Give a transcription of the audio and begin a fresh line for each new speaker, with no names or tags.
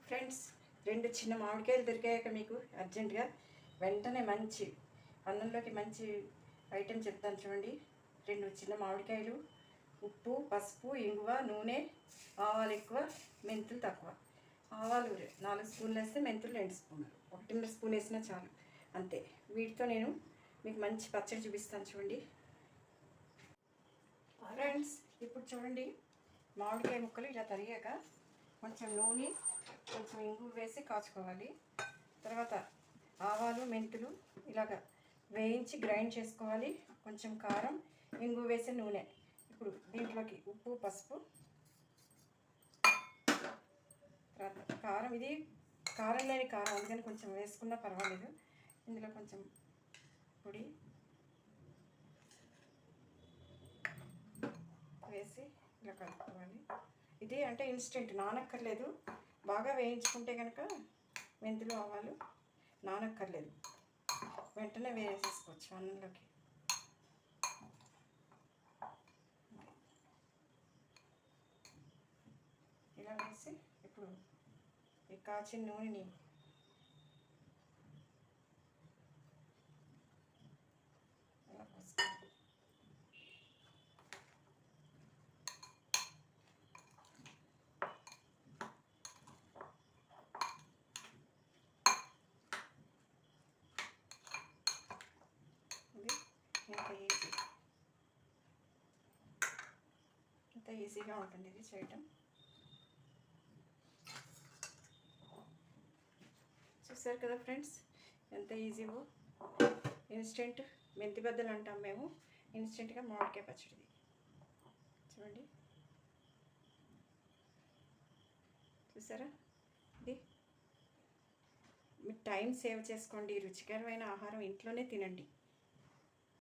Friends, 2 చిన్న మామిడికాయలు దొరికాక మీకు అర్జెంటుగా వెంటనే మంచి అన్నంలోకి మంచి ఐటెం చెప్తాను చూడండి. 2 చిన్న మామిడికాయలు, ఉప్పు, పసుపు, ఇంగువ, నూనె, ఆవాలు ఎక్కువ, మెంతులు తక్కువ. ఆవాలు 4 స్పూన్లు వేస్తే మెంతులు 2 స్పూన్లు, 1.5 స్పూన్ వేసినా చాలు, అంతే. వీటితో నేను మీకు మంచి పచ్చడి చూపిస్తాను చూడండి. ఫ్రెండ్స్, ఇప్పుడు చూడండి, మామిడికాయ ముక్కలు ఇలా తరిగాక కొంచెం నూనె, కొంచెం ఇంగువ వేసి కాచుకోవాలి. తర్వాత ఆవాలు, మెంతులు ఇలాగ వేయించి గ్రైండ్ చేసుకోవాలి. కొంచెం కారం, ఇంగువ వేసి నూనె. ఇప్పుడు దీంట్లోకి ఉప్పు, పసుపు, తర్వాత కారం. ఇది కారం లేని కారం, అందుకని కొంచెం వేసుకున్నా పర్వాలేదు. ఇందులో కొంచెం పొడి వేసి ఇలా కలుపుకోవాలి. ఇది అంటే ఇన్స్టెంట్, నానక్కర్లేదు. బాగా వేయించుకుంటే కనుక మెంతులు, ఆవాలు నానక్కర్లేదు, వెంటనే వేసేసుకోవచ్చు అన్నంలోకి. ఇలా వేసి ఇప్పుడు ఈ కాచిన నూనెని ఇలా పోసుకోవాలి. ఇంత ఈజీగా ఉంటుంది ఇది చేయటం. చూసారు కదా ఫ్రెండ్స్, ఎంత ఈజీవో. ఇన్స్టెంట్ మెంతి బద్దలు అంటాం మేము, ఇన్స్టెంట్గా మామిడికాయ పచ్చడిది చూడండి. చూసారా, ఇది మీరు టైం సేవ్ చేసుకోండి. రుచికరమైన ఆహారం ఇంట్లోనే తినండి.